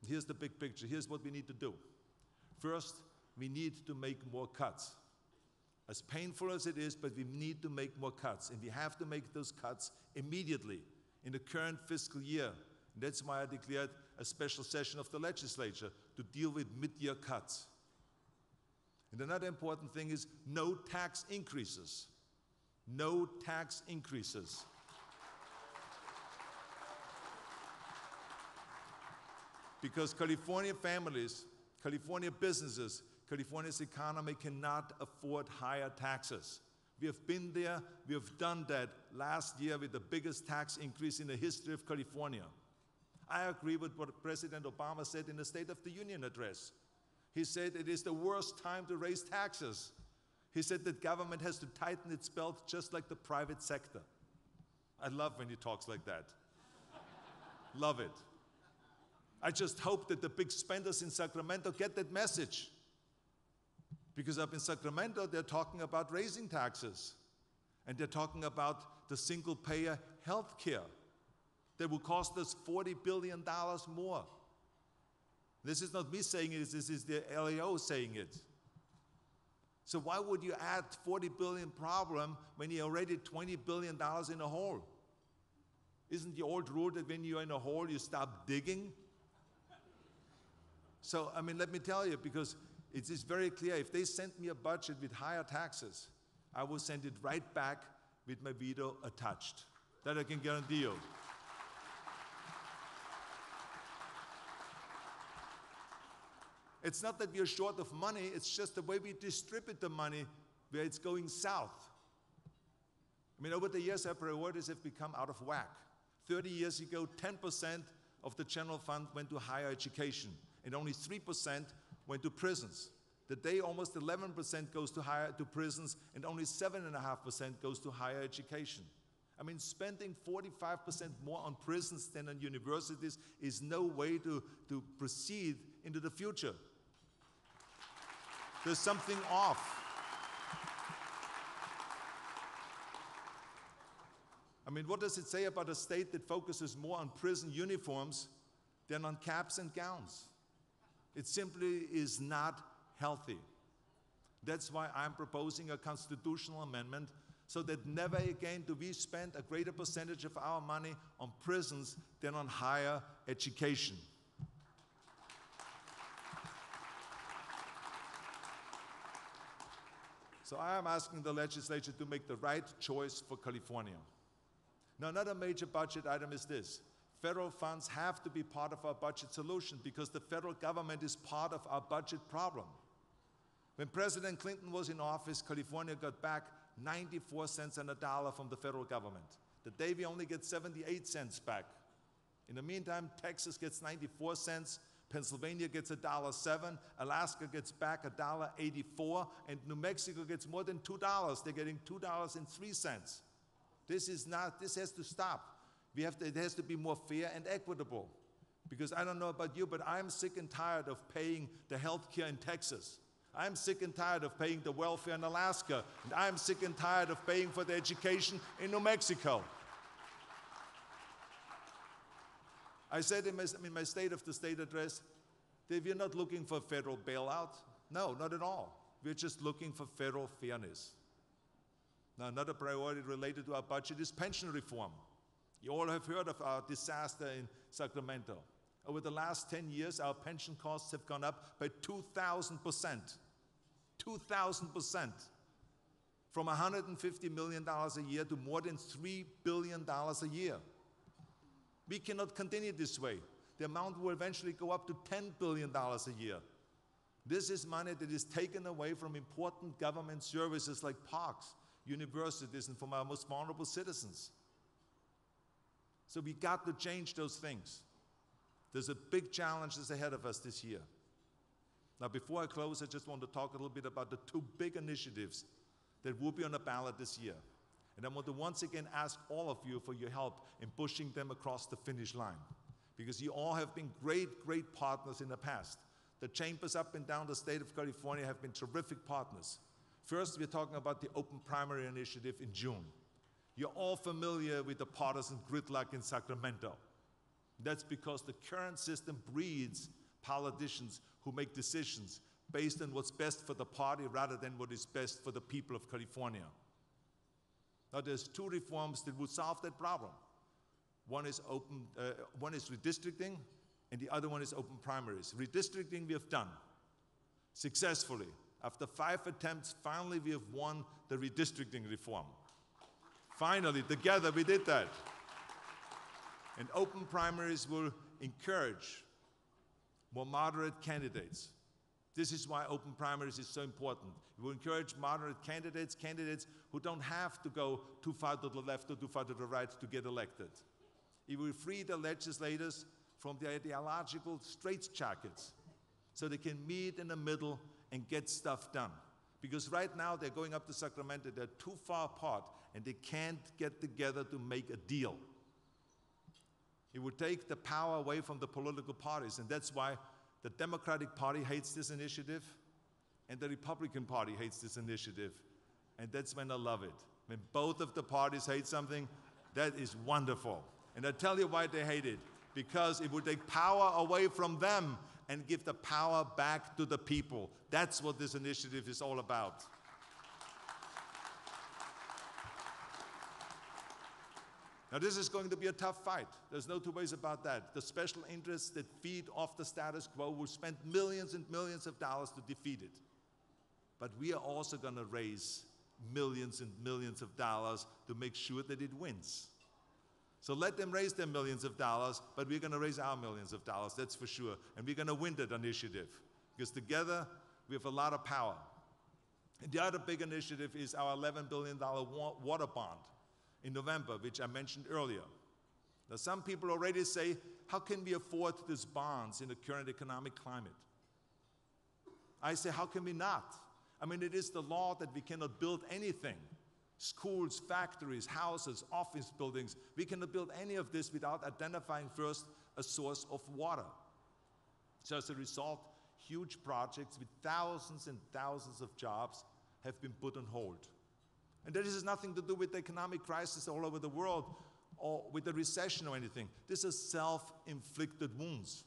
Here's the big picture. Here's what we need to do. First, we need to make more cuts. As painful as it is, but we need to make more cuts. And we have to make those cuts immediately in the current fiscal year. And that's why I declared a special session of the legislature to deal with mid-year cuts. And another important thing is no tax increases. No tax increases. Because California families, California businesses, California's economy cannot afford higher taxes. We have been there, we have done that last year with the biggest tax increase in the history of California. I agree with what President Obama said in the State of the Union address. He said it is the worst time to raise taxes. He said that government has to tighten its belt just like the private sector. I love when he talks like that. Love it. I just hope that the big spenders in Sacramento get that message. Because up in Sacramento, they're talking about raising taxes. And they're talking about the single-payer health care that will cost us $40 billion more. This is not me saying it, this is the LAO saying it. So why would you add $40 billion problem when you're already $20 billion in a hole? Isn't the old rule that when you're in a hole, you stop digging? So, I mean, let me tell you, because it is very clear, if they send me a budget with higher taxes, I will send it right back with my veto attached. That I can guarantee you. It's not that we are short of money, it's just the way we distribute the money where it's going south. I mean, over the years, our priorities have become out of whack. 30 years ago, 10% of the general fund went to higher education, and only 3% went to prisons. Today, almost 11% goes to prisons, and only 7.5% goes to higher education. I mean, spending 45% more on prisons than on universities is no way to proceed into the future. There's something off. I mean, what does it say about a state that focuses more on prison uniforms than on caps and gowns? It simply is not healthy. That's why I'm proposing a constitutional amendment so that never again do we spend a greater percentage of our money on prisons than on higher education. So I am asking the legislature to make the right choice for California. Now, another major budget item is this. Federal funds have to be part of our budget solution because the federal government is part of our budget problem. When President Clinton was in office, California got back 94 cents on a dollar from the federal government. Today we only get 78 cents back. In the meantime, Texas gets 94 cents, Pennsylvania gets $1.07, Alaska gets back $1.84, and New Mexico gets more than $2. They're getting $2.03. This has to stop. It has to be more fair and equitable. Because I don't know about you, but I'm sick and tired of paying the health care in Texas. I'm sick and tired of paying the welfare in Alaska. And I'm sick and tired of paying for the education in New Mexico. I said in my State of the State address that we're not looking for federal bailout. No, not at all. We're just looking for federal fairness. Now, another priority related to our budget is pension reform. You all have heard of our disaster in Sacramento. Over the last 10 years, our pension costs have gone up by 2,000%. 2,000%. From $150 million a year to more than $3 billion a year. We cannot continue this way. The amount will eventually go up to $10 billion a year. This is money that is taken away from important government services like parks, universities, and from our most vulnerable citizens. So we got to change those things. There's a big challenge that's ahead of us this year. Now, before I close, I just want to talk a little bit about the two big initiatives that will be on the ballot this year. And I want to once again ask all of you for your help in pushing them across the finish line. Because you all have been great, great partners in the past. The chambers up and down the state of California have been terrific partners. First, we're talking about the open primary initiative in June. You're all familiar with the partisan gridlock in Sacramento. That's because the current system breeds politicians who make decisions based on what's best for the party rather than what is best for the people of California. Now, there's two reforms that would solve that problem. One is redistricting, and the other one is open primaries. Redistricting we have done successfully. After 5 attempts, finally we have won the redistricting reform. Finally, together we did that. And open primaries will encourage more moderate candidates. This is why open primaries is so important. It will encourage moderate candidates who don't have to go too far to the left or too far to the right to get elected. It will free the legislators from the ideological straitjackets so they can meet in the middle and get stuff done. Because right now they're going up to Sacramento, they're too far apart and they can't get together to make a deal. It would take the power away from the political parties, and that's why the Democratic Party hates this initiative and the Republican Party hates this initiative. And that's when I love it. When both of the parties hate something, that is wonderful. And I tell you why they hate it. Because it would take power away from them and give the power back to the people. That's what this initiative is all about. Now, this is going to be a tough fight. There's no two ways about that. The special interests that feed off the status quo will spend millions and millions of dollars to defeat it. But we are also going to raise millions and millions of dollars to make sure that it wins. So let them raise their millions of dollars, but we're going to raise our millions of dollars, that's for sure. And we're going to win that initiative, because together we have a lot of power. And the other big initiative is our $11 billion water bond in November, which I mentioned earlier. Now, some people already say, how can we afford these bonds in the current economic climate? I say, how can we not? I mean, it is the law that we cannot build anything. Schools, factories, houses, office buildings. We cannot build any of this without identifying first a source of water. So as a result, huge projects with thousands and thousands of jobs have been put on hold. And this has nothing to do with the economic crisis all over the world or with the recession or anything. This is self-inflicted wounds.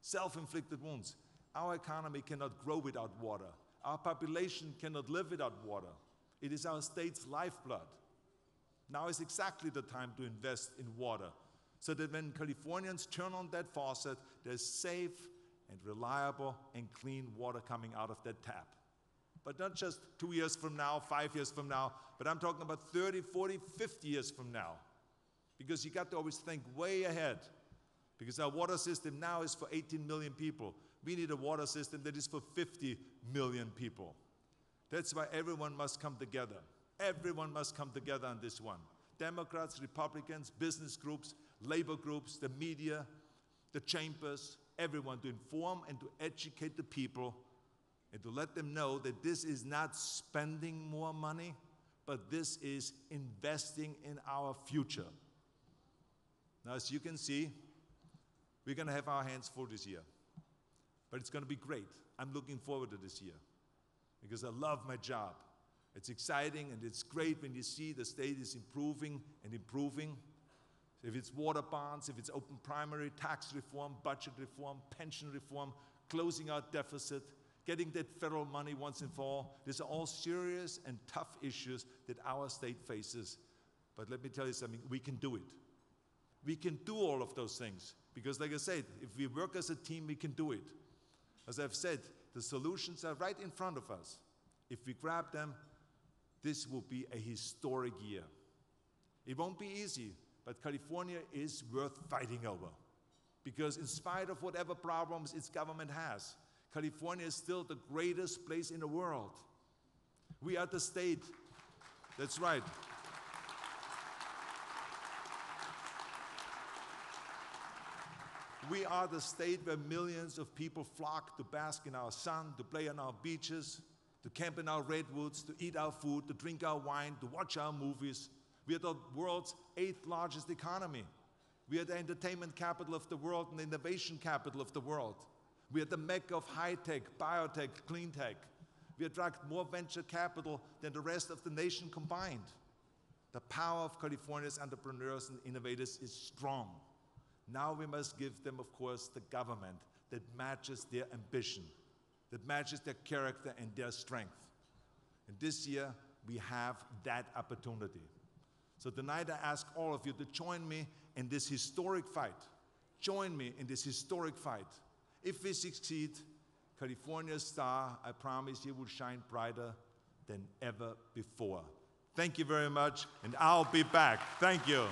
Self-inflicted wounds. Our economy cannot grow without water. Our population cannot live without water. It is our state's lifeblood. Now is exactly the time to invest in water, so that when Californians turn on that faucet, there's safe and reliable and clean water coming out of that tap. But not just 2 years from now, 5 years from now, but I'm talking about 30, 40, 50 years from now. Because you got to always think way ahead. Because our water system now is for 18 million people. We need a water system that is for 50 million people. That's why everyone must come together. Everyone must come together on this one. Democrats, Republicans, business groups, labor groups, the media, the chambers, everyone to inform and to educate the people and to let them know that this is not spending more money, but this is investing in our future. Now, as you can see, we're going to have our hands full this year. But it's going to be great. I'm looking forward to this year, because I love my job. It's exciting and it's great when you see the state is improving and improving. If it's water bonds, if it's open primary, tax reform, budget reform, pension reform, closing out deficit, getting that federal money once and for all. These are all serious and tough issues that our state faces. But let me tell you something, we can do it. We can do all of those things, because like I said, if we work as a team, we can do it. As I've said, the solutions are right in front of us. If we grab them, this will be a historic year. It won't be easy, but California is worth fighting over. Because in spite of whatever problems its government has, California is still the greatest place in the world. We are the state. That's right. We are the state where millions of people flock to bask in our sun, to play on our beaches, to camp in our redwoods, to eat our food, to drink our wine, to watch our movies. We are the world's 8th largest economy. We are the entertainment capital of the world and the innovation capital of the world. We are the mecca of high-tech, biotech, clean tech. We attract more venture capital than the rest of the nation combined. The power of California's entrepreneurs and innovators is strong. Now we must give them, of course, the government that matches their ambition, that matches their character and their strength. And this year, we have that opportunity. So tonight I ask all of you to join me in this historic fight. Join me in this historic fight. If we succeed, California's star, I promise you, will shine brighter than ever before. Thank you very much, and I'll be back. Thank you.